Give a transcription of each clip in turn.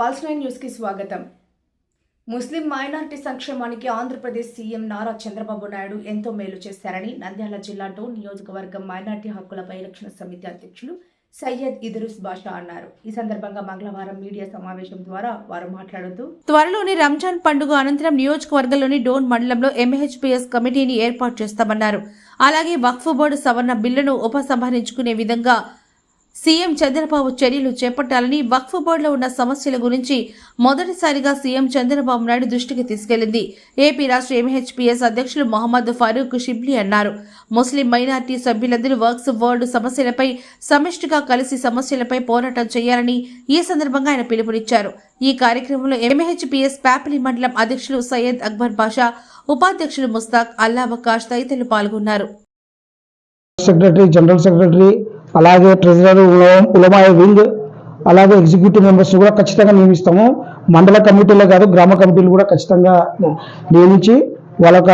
పల్స్9 news కి స్వాగతం. ముస్లిం minority సంక్షేమానికి ఆంధ్రప్రదేశ్ సీఎం నారా చంద్రబాబు నాయుడు ఎంతో మేలు చేశారని నంద్యాల జిల్లా డోన్ నియోజకవర్గం మైనారిటీ హక్కుల పరిరక్షణ సమితి అధ్యక్షులు సయ్యద్ ఇద్రిస్ బాషా అన్నారు. ఈ సందర్భంగా మంగళవారం మీడియా సమావేశం ద్వారా వారు మాట్లాడుతూ త్వరలోనే రంజాన్ పండుగ అనంతరం నియోజకవర్గంలోని డోన్ మండలంలో ఎంహెచ్పిఎస్ కమిటీని ఏర్పాటు చేస్తామన్నారు. అలాగే వక్ఫ్ బోర్డు సవరణ బిల్లును ఉపసంహరించుకునే విధంగా సీఎం చంద్రబాబు చర్యలు చేపట్టాలని వక్ఫ్ బోర్డులో ఉన్న సమస్యల గురించి మొదటిసారిగా సీఎం చంద్రబాబు నాయుడు దృష్టికి తీసుకెళ్లింది. ఏపీ రాష్ట్ర ఎంహెచ్పిఎస్ అధ్యక్షులు మొహమ్మద్ ఫారూక్ షిబ్లీ అన్నారు. ముస్లిం మైనార్టీ సభ్యులందరూ వక్ఫ్ బోర్డు సమస్యలపై సమిష్టిగా కలిసి సమస్యలపై పోరాటం చేయాలని ఈ సందర్భంగా ఆయన పిలుపునిచ్చారు. ఈ కార్యక్రమంలో ఎంహెచ్పిఎస్ ప్యాపిలి మండలం అధ్యక్షులు సయ్యద్ అక్బర్ బాషా, ఉపాధ్యక్షులు ముస్తాక్, అల్లాబకాష్ తదితరులు పాల్గొన్నారు. జనరల్ సెక్రటరీ, అలాగే ట్రెజరర్, ఉలమాయ వింగ్, అలాగే ఎగ్జిక్యూటివ్ మెంబర్స్ కూడా ఖచ్చితంగా నియమిస్తాము. మండల కమిటీలే కాదు, గ్రామ కమిటీలు కూడా ఖచ్చితంగా నియమించి వాళ్ళొక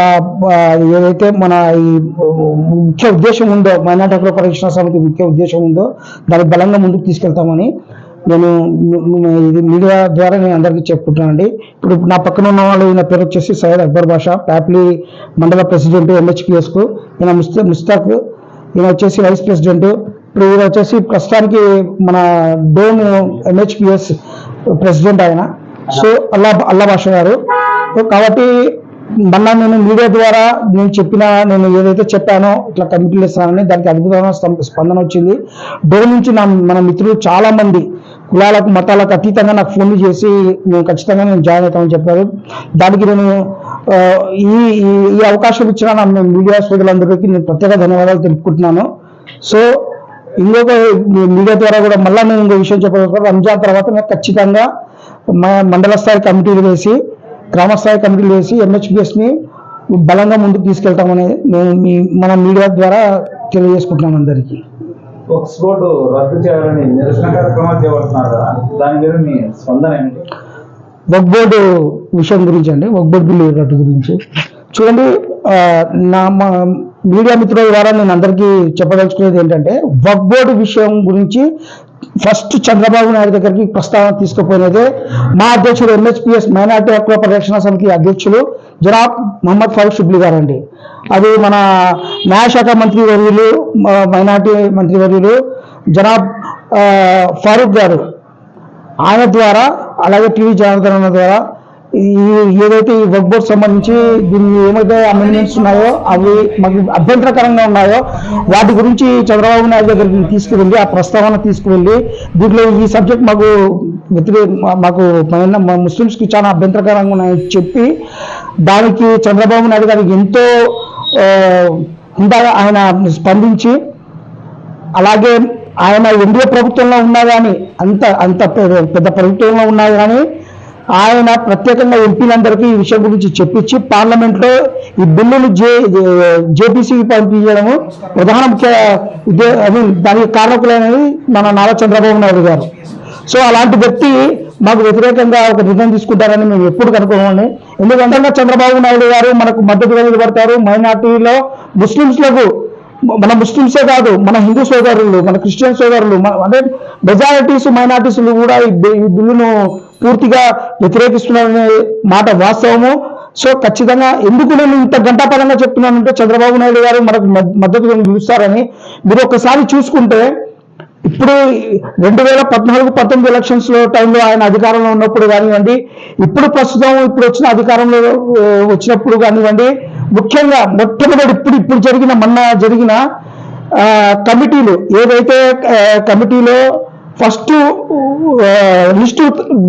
ఏదైతే మన ఈ ముఖ్య ఉద్దేశం ఉందో, మైనార్టీ హక్కుల పరిరక్షణ సమితి ముఖ్య ఉద్దేశం ఉందో దాన్ని బలంగా ముందుకు తీసుకెళ్తామని నేను ఇది మీడియా ద్వారా నేను అందరికీ చెప్పుకుంటున్నానండి. ఇప్పుడు నా పక్కన ఉన్న వాళ్ళు, ఈయన పేరు వచ్చేసి సయ్యద్ అక్బర్ బాషా, ప్యాప్లీ మండల ప్రెసిడెంట్ ఎంహెచ్పిఎస్కు. ఈయన ముస్తాక్, ఈయన వచ్చేసి వైస్ ప్రెసిడెంట్. ఇప్పుడు ఈయన వచ్చేసి ప్రస్తుతానికి మన డోన్ ఎంహెచ్పిఎస్ ప్రెసిడెంట్ ఆయన. సో అల్లా భాష గారు. కాబట్టి మొన్న నేను మీడియా ద్వారా నేను ఏదైతే చెప్పానో ఇట్లా కమిటీలు ఇస్తానని దానికి అద్భుతమైన స్పందన వచ్చింది. డోన్ నుంచి మన మిత్రులు చాలా మంది కులాలకు మతాలకు అతీతంగా నాకు ఫోన్లు చేసి ఖచ్చితంగా నేను జాయిన్ అవుతామని చెప్పారు. దానికి నేను ఈ అవకాశం ఇచ్చిన నా మీడియా సోదరులందరికీ నేను ప్రత్యేక ధన్యవాదాలు తెలుపుకుంటున్నాను. సో ఇంకొక మీడియా ద్వారా కూడా మళ్ళీ నేను ఇంకో విషయం చెప్పాలి. రంజాన్ తర్వాత నేను ఖచ్చితంగా మండల స్థాయి కమిటీలు వేసి, గ్రామ స్థాయి కమిటీలు వేసి ఎంహెచ్పిఎస్ని బలంగా ముందుకు తీసుకెళ్తామని నేను మన మీడియా ద్వారా తెలియజేసుకుంటున్నాను అందరికీ. వక్ఫ్ బోర్డు రద్దు చేయాలని నిరసన కార్యక్రమాలు చేపడుతున్నారు కదా, దాని మీద మీ స్పందన ఏంటి? వక్ఫ్ బోర్డు విషయం గురించి అండి, వక్ఫ్ బోర్డు బిల్లు రద్దు గురించి చూడండి. మా మీడియా మిత్రుల ద్వారా నేను అందరికీ చెప్పదలుచుకునేది ఏంటంటే, వక్ఫ్ బోర్డు విషయం గురించి ఫస్ట్ చంద్రబాబు నాయుడు దగ్గరికి ప్రస్తావన తీసుకుపోయినదే మా అధ్యక్షుడు ఎంహెచ్పిఎస్ మైనార్టీ హక్కుల పరిరక్షణ సమితి అధ్యక్షులు జనాబ్ మొహమ్మద్ ఫారూక్ షిబ్లీ గారండి. అది మన న్యాయశాఖ మంత్రివర్యులు, మైనార్టీ మంత్రివర్యులు జనాబ్ ఫారూక్ గారు, ఆయన ద్వారా, అలాగే టీవీ జనార్దన్ ద్వారా ఏదైతే ఈ వక్ఫ్ బోర్డు సంబంధించి దీన్ని ఏమైతే అమెండ్మెంట్స్ ఉన్నాయో అవి మాకు అభ్యంతరకరంగా ఉన్నాయో వాటి గురించి చంద్రబాబు నాయుడు దగ్గరికి తీసుకువెళ్ళి ఆ ప్రస్తావన తీసుకువెళ్ళి దీంట్లో ఈ సబ్జెక్ట్ మాకు ముస్లిమ్స్కి చాలా అభ్యంతరకరంగా ఉన్నాయని చెప్పి దానికి చంద్రబాబు నాయుడు గారికి ఎంతో హుందాగా ఆయన స్పందించి, అలాగే ఆయన ఎన్డీఏ ప్రభుత్వంలో ఉన్నా కానీ అంత పెద్ద ప్రభుత్వంలో ఉన్నా కానీ ఆయన ప్రత్యేకంగా ఎంపీలందరికీ ఈ విషయం గురించి చెప్పించి పార్లమెంట్లో ఈ బిల్లును జేపీసీకి పంపించడము ప్రధాన ముఖ్య దానికి కారకులైనది మన నారా చంద్రబాబు నాయుడు గారు. సో అలాంటి వ్యక్తి మాకు వ్యతిరేకంగా ఒక నిర్ణయం తీసుకుంటారని మేము ఎప్పుడు కనుక్కోమని. ఎందుకంటే చంద్రబాబు నాయుడు గారు మనకు మద్దతుగా నిలబడతారు. మైనార్టీలో ముస్లింస్లకు, మన ముస్లింసే కాదు, మన హిందూ సోదరులు, మన క్రిస్టియన్ సోదరులు, అంటే మెజారిటీస్ మైనార్టీస్లు కూడా ఈ బిల్లును పూర్తిగా వ్యతిరేకిస్తున్నారనే మాట వాస్తవము. సో ఖచ్చితంగా ఎందుకు నేను ఇంత గంటాపరంగా చెప్తున్నానంటే, చంద్రబాబు నాయుడు గారు మనకు మద్దతుగా నిలుస్తారని. మీరు ఒకసారి చూసుకుంటే ఇప్పుడు 2014-19 ఎలక్షన్స్ టైంలో ఆయన అధికారంలో ఉన్నప్పుడు కానివ్వండి, ఇప్పుడు వచ్చిన అధికారంలో వచ్చినప్పుడు కానివ్వండి, ముఖ్యంగా మొట్టమొదటి ఇప్పుడు మొన్న జరిగిన కమిటీలు ఏదైతే కమిటీలో ఫస్ట్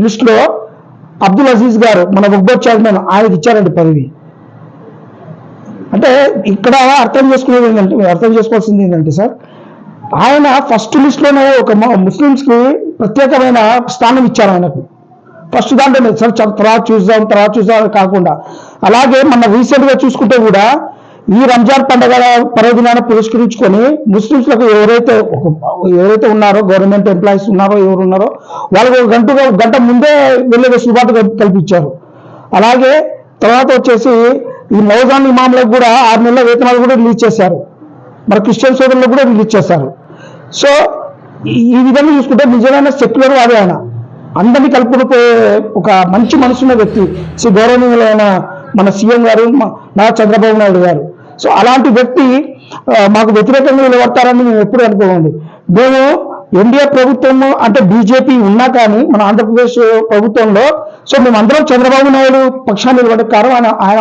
లిస్టులో అబ్దుల్ అజీజ్ గారు, మన వక్ఫ్ బోర్డు చైర్మన్, ఆయనకి ఇచ్చారండి పదవి. అంటే ఇక్కడ అర్థం చేసుకోవాల్సింది ఏంటంటే సార్, ఆయన ఫస్ట్ లిస్ట్లోనే ఒక ముస్లిమ్స్కి ప్రత్యేకమైన స్థానం ఇచ్చారు ఆయనకు. ఫస్ట్ దాంట్లో సార్ తర్వాత చూద్దాం కాకుండా. అలాగే మన రీసెంట్గా చూసుకుంటే కూడా ఈ రంజాన్ పండుగ పర్వదినాన్ని పురస్కరించుకొని ముస్లింస్లకు ఎవరైతే ఉన్నారో, గవర్నమెంట్ ఎంప్లాయీస్ ఎవరు ఉన్నారో వాళ్ళకు గంట ముందే వెళ్ళే వెసులుబాటు కల్పించారు. అలాగే తర్వాత వచ్చేసి ఈ నౌజాన్ ఇమాంలకు కూడా 6 నెలల వేతనాలు కూడా రిలీజ్ చేశారు. మన క్రిస్టియన్ సోదరులకు కూడా రిలీజ్ చేశారు. సో ఈ విధంగా చూసుకుంటే నిజమైన సెక్యులర్ వాది ఆయన. అందరినీ కలుపుకుపోయే ఒక మంచి మనసున్న వ్యక్తి శ్రీ గౌరవనీయులైన మన సీఎం గారు నారా చంద్రబాబు నాయుడు గారు. సో అలాంటి వ్యక్తి మాకు వ్యతిరేకంగా నిలబడతారని మేము ఎప్పుడు అనుకోమండి. మేము ఎన్డీఏ ప్రభుత్వం అంటే బీజేపీ ఉన్నా కానీ మన ఆంధ్రప్రదేశ్ ప్రభుత్వంలో సో మేమందరం చంద్రబాబు నాయుడు పక్షాన్ని నిలబడే కారణం ఆయన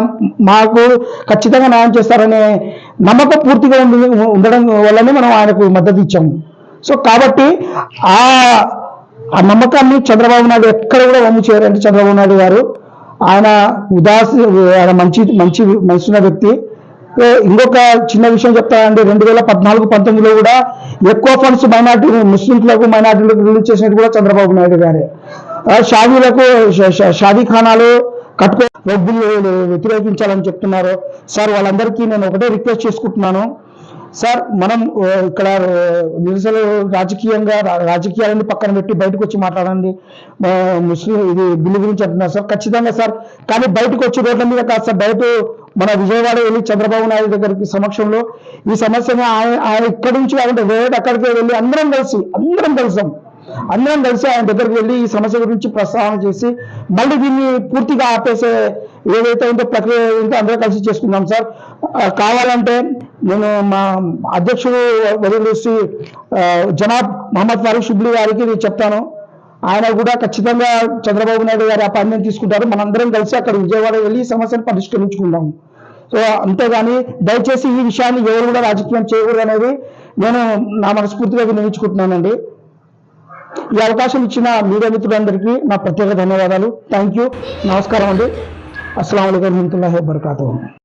మాకు ఖచ్చితంగా న్యాయం చేస్తారనే నమ్మకం పూర్తిగా ఉండడం వల్లనే మనం ఆయనకు మద్దతు ఇచ్చాము. సో కాబట్టి ఆ నమ్మకాన్ని చంద్రబాబు నాయుడు ఎక్కడ కూడా వమ్ము చేయరండి. చంద్రబాబు నాయుడు గారు ఆయన ఆయన మంచి మనసున్న వ్యక్తి. ఇంకొక చిన్న విషయం చెప్తానండి, 2014-19లో కూడా ఎక్కువ ఫండ్స్ ముస్లింలకు మైనార్టీలకు రిలీజ్ చేసినట్టు కూడా చంద్రబాబు నాయుడు గారే. షాదీ ఖానాలు కట్టుకో రద్దులు వ్యతిరేకించాలని చెప్తున్నారు. సార్ వాళ్ళందరికీ నేను ఒకటే రిక్వెస్ట్ చేసుకుంటున్నాను. సార్ మనం ఇక్కడ నిరసనలు రాజకీయాలని పక్కన పెట్టి బయటకు వచ్చి మాట్లాడండి. ముస్లిం ఇది బిల్లు గురించి అంటున్నారు సార్, ఖచ్చితంగా సార్. కానీ బయటకు వచ్చి రోడ్ల మీద కాదు సార్, బయట మన విజయవాడ వెళ్ళి చంద్రబాబు నాయుడు దగ్గరికి సమక్షంలో ఈ సమస్యని ఆయన ఇక్కడి నుంచి కాకుండా వేరే అక్కడికి వెళ్ళి అందరం కలిసి ఆయన దగ్గరికి వెళ్ళి ఈ సమస్య గురించి ప్రస్తావన చేసి మళ్ళీ దీన్ని పూర్తిగా ఆపేసే ఏదైతే ఉందో ప్రక్రియ ఉందో అందరూ కలిసి చేసుకుందాం సార్. కావాలంటే నేను మా అధ్యక్షుడు వదిలేసి జనాబ్ మహమ్మద్ ఫారూక్ షిబ్లీ గారికి నేను చెప్తాను. ఆయన కూడా ఖచ్చితంగా చంద్రబాబు నాయుడు గారి అపాయింట్మెంట్ తీసుకుంటారు. మనందరం కలిసి అక్కడ విజయవాడ వెళ్ళి ఈ సమస్యను పరిష్కరించుకుందాం. సో అంతేగాని దయచేసి ఈ విషయాన్ని ఎవరు కూడా రాజకీయం చేయకూడదు అనేది నేను నా మనస్ఫూర్తిగా వినియోగించుకుంటున్నానండి. ఈ అవకాశం ఇచ్చిన మీడియా మిత్రులందరికీ నా ప్రత్యేక ధన్యవాదాలు. Thank you. నమస్కారం అండి. అస్సలాము అలైకుం వరహమతుల్లాహి వబరకాతుహు.